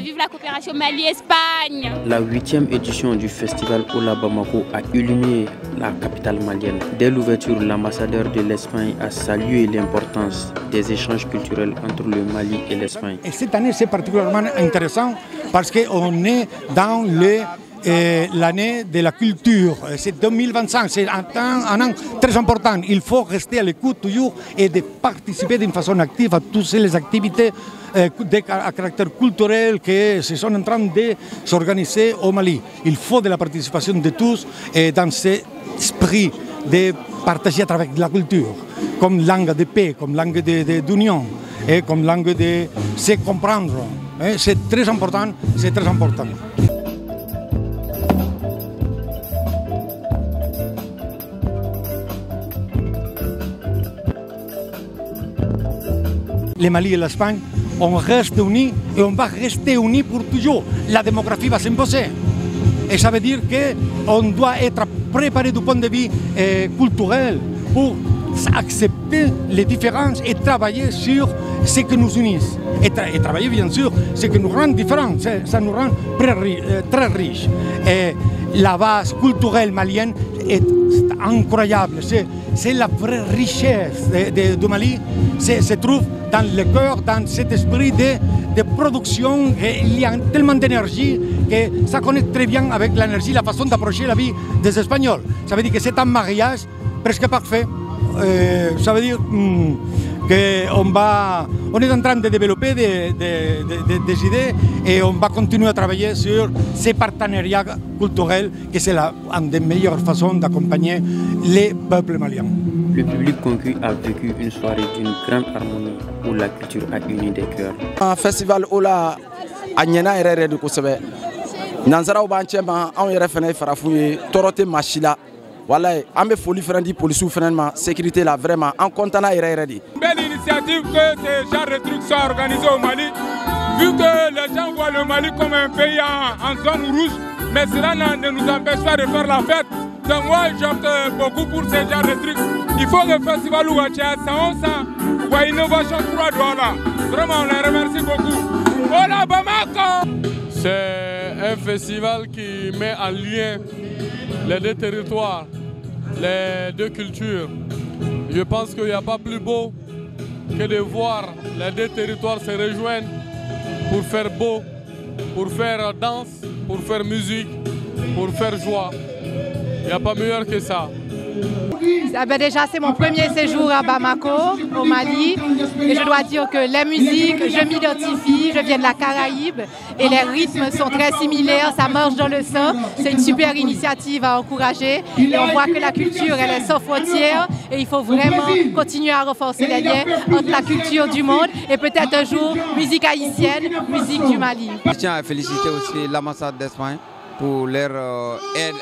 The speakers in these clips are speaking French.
Vive la coopération Mali-Espagne. La 8e édition du festival Ola Bamako a illuminé la capitale malienne. Dès l'ouverture, l'ambassadeur de l'Espagne a salué l'importance des échanges culturels entre le Mali et l'Espagne. Et cette année, c'est particulièrement intéressant parce qu'on est dans l'année de la culture. C'est 2025, c'est un an très important. Il faut rester à l'écoute toujours et de participer d'une façon active à toutes les activités à caractère culturel qui se sont en train de s'organiser au Mali. Il faut de la participation de tous et dans cet esprit de partager à travers la culture, comme langue de paix, comme langue d'union et comme langue de se comprendre. C'est très important, c'est très important. Le Mali et l'Espagne, on reste unis et on va rester unis pour toujours. La démographie va s'imposer. Et ça veut dire qu'on doit être préparé du point de vue culturel pour accepter les différences et travailler sur ce qui nous unit. Et travailler bien sûr ce qui nous rend différents, ça nous rend très riches. Et la base culturelle malienne est incroyable. C'est la vraie richesse du Mali, se trouve dans le cœur, dans cet esprit de production. Il y a tellement d'énergie que ça connecte très bien avec l'énergie, la façon d'approcher la vie des Espagnols. Ça veut dire que c'est un mariage presque parfait. Ça veut dire qu'on est en train de développer des idées et on va continuer à travailler sur ces partenariats culturels, que c'est une des meilleures façons d'accompagner les peuples maliens. Le public conquis a vécu une soirée d'une grande harmonie où la culture a uni des cœurs. Un festival Ola Anyena Erere de Kosebe. Nanzara Obanchema, on est refait Farafouye, Torote Machila. Voilà, on me folie faire di police ou finalement sécurité là vraiment en comptant à Erere. Belle initiative que ces genres de trucs sont organisés au Mali. Vu que les gens voient le Mali comme un pays en zone rouge, mais cela ne nous empêche pas de faire la fête. Donc moi j'opte beaucoup pour ce genre de trucs. Il faut que le festival Ouachia, ça on sent, ou innovation 3 dollars. Vraiment on les remercie beaucoup. Ola Bamako! C'est un festival qui met en lien les deux territoires, les deux cultures. Je pense qu'il n'y a pas plus beau que de voir les deux territoires se rejoindre pour faire beau, pour faire danse, pour faire musique, pour faire joie. Il n'y a pas meilleur que ça. Déjà, c'est mon premier séjour à Bamako, au Mali. Et je dois dire que la musique, je m'identifie, je viens de la Caraïbe. Et les rythmes sont très similaires, ça marche dans le sang. C'est une super initiative à encourager. Et on voit que la culture, elle est sans frontières. Et il faut vraiment continuer à renforcer les liens entre la culture du monde et peut-être un jour, musique haïtienne, musique du Mali. Je tiens à féliciter aussi l'ambassade d'Espagne pour leur aide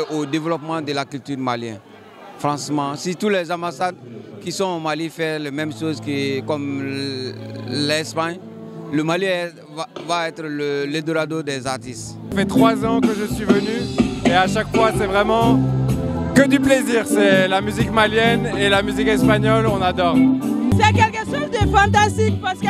au développement de la culture malienne. Franchement, si tous les ambassades qui sont au Mali font la même chose comme l'Espagne, le Mali va être l'Eldorado des artistes. Ça fait 3 ans que je suis venu et à chaque fois c'est vraiment que du plaisir. C'est la musique malienne et la musique espagnole, on adore. C'est quelque chose de fantastique parce qu'on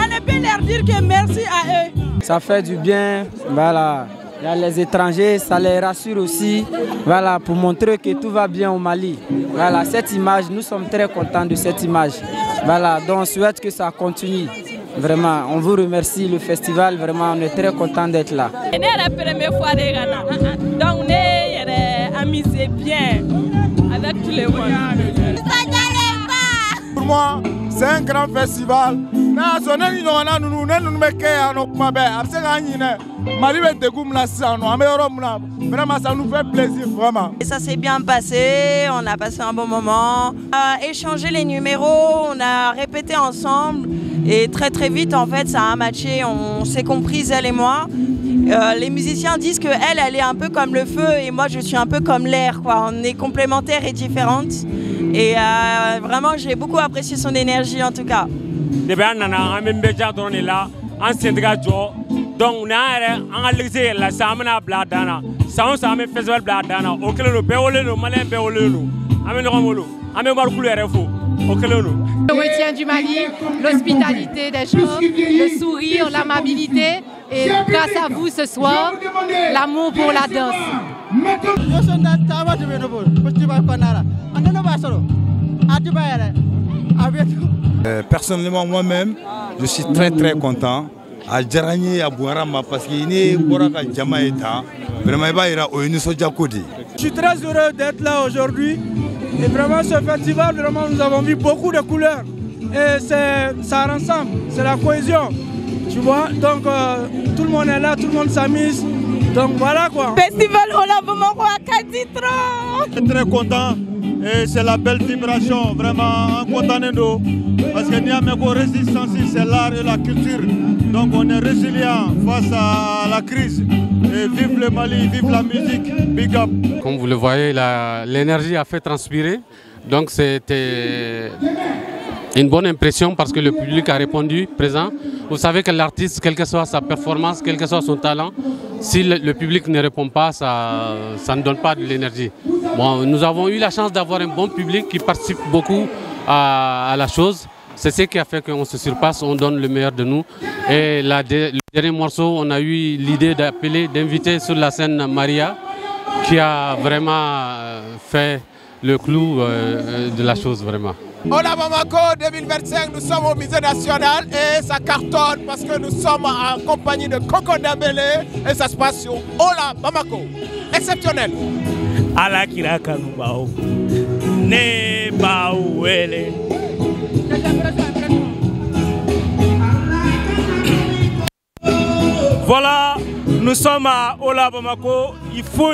ne peut leur dire que merci à eux. Ça fait du bien, voilà. Il y a les étrangers, ça les rassure aussi, voilà, pour montrer que tout va bien au Mali. Voilà, cette image, nous sommes très contents de cette image. Voilà, donc on souhaite que ça continue. Vraiment, on vous remercie, le festival, vraiment, on est très contents d'être là. C'est la première fois de Ghana, donc on est amusés bien avec tous les monde. Pour moi, c'est un grand festival. Vraiment, ça nous fait plaisir, vraiment. Et ça s'est bien passé, on a passé un bon moment. On a échangé les numéros, on a répété ensemble. Et très vite, en fait, ça a matché, on s'est comprises, elle et moi. Les musiciens disent qu'elle est un peu comme le feu et moi, je suis un peu comme l'air, quoi. On est complémentaires et différentes. Et vraiment, j'ai beaucoup apprécié son énergie, en tout cas. Donc, on a laissé la Samana Bladana, Sans Sami Festival Bladana, Okelo, Béoleno, Malin Béoleno, Amenomolo, Amémarcoulé RFO, Okelo. Je retiens du Mali l'hospitalité des gens, le sourire, l'amabilité et grâce à vous ce soir, l'amour pour la danse. Personnellement, moi-même, je suis très content. À Djarani, à Bouarama, parce qu'il est Boraka Djamaïta. Vraiment, il Je suis très heureux d'être là aujourd'hui. Et vraiment, ce festival, vraiment, nous avons vu beaucoup de couleurs. Et ça rassemble, c'est la cohésion. Tu vois, donc tout le monde est là, tout le monde s'amuse. Donc voilà quoi. Festival Ola Bamako à Kaditro. Je suis très content. Et c'est la belle vibration, vraiment content de nous. Parce que Niameko résistance, c'est l'art et la culture. Donc on est résilient face à la crise. Et vive le Mali, vive la musique, big up. Comme vous le voyez, l'énergie a fait transpirer. Donc c'était une bonne impression parce que le public a répondu présent. Vous savez que l'artiste, quelle que soit sa performance, quel que soit son talent, si le public ne répond pas, ça ne donne pas de l'énergie. Bon, nous avons eu la chance d'avoir un bon public qui participe beaucoup à la chose. C'est ce qui a fait qu'on se surpasse, on donne le meilleur de nous. Et le dernier morceau, on a eu l'idée d'inviter sur la scène Maria, qui a vraiment fait le clou de la chose, vraiment. Ola Bamako 2025, nous sommes au musée national et ça cartonne parce que nous sommes en compagnie de Coco Dembélé et ça se passe sur Ola Bamako. Exceptionnel. Ala kiraka nubao, ne baouele. Voilà, nous sommes à Ola Bamako. Il faut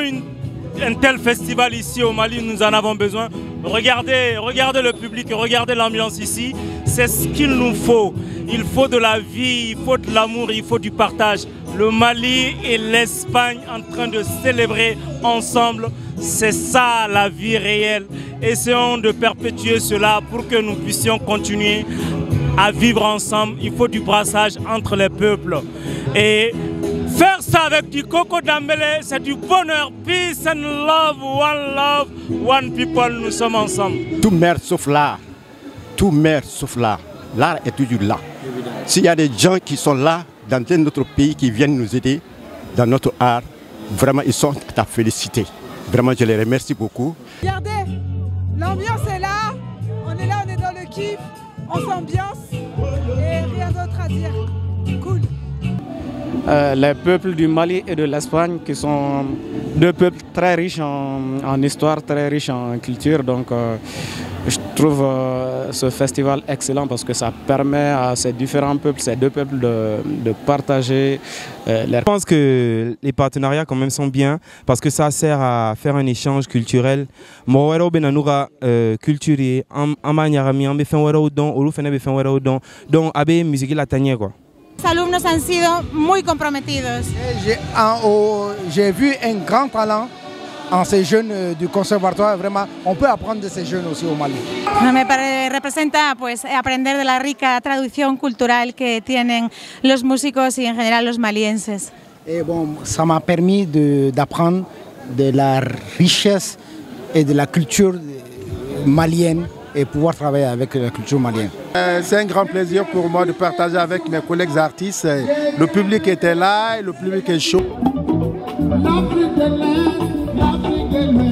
un tel festival ici au Mali, nous en avons besoin. Regardez le public, regardez l'ambiance ici. C'est ce qu'il nous faut. Il faut de la vie, il faut de l'amour, il faut du partage. Le Mali et l'Espagne en train de célébrer ensemble. C'est ça la vie réelle. Essayons de perpétuer cela pour que nous puissions continuer à vivre ensemble. Il faut du brassage entre les peuples. Et faire ça avec du Coco Dembélé, c'est du bonheur. Peace and love, one people, nous sommes ensemble. Tout meurt sauf l'art. Tout meurt sauf l'art. L'art est toujours là. S'il y a des gens qui sont là, dans notre pays, qui viennent nous aider dans notre art, vraiment, ils sont à féliciter. Vraiment, je les remercie beaucoup. Regardez, l'ambiance est là. On est dans le kiff, on s'ambiance et rien d'autre à dire. Cool. Les peuples du Mali et de l'Espagne qui sont deux peuples très riches en histoire, très riches en culture. Donc je trouve ce festival excellent parce que ça permet à ces différents peuples, ces deux peuples de partager Je pense que les partenariats quand même sont bien parce que ça sert à faire un échange culturel. Donc abe musique la tanière quoi. Los alumnos han sido muy comprometidos. J'ai vu un grand talent en ces jeunes du conservatoire. Vraiment, on peut apprendre de ces jeunes aussi au Mali. Me representa pues aprender de la rica tradición cultural que tienen los músicos y en general los malienses. Et bon, ça m'a permis d'apprendre de la richesse et de la culture malienne et pouvoir travailler avec la culture malienne. C'est un grand plaisir pour moi de partager avec mes collègues artistes. Le public était là et le public est chaud. L'Afrique de l'Est, l'Afrique de l'Ouest.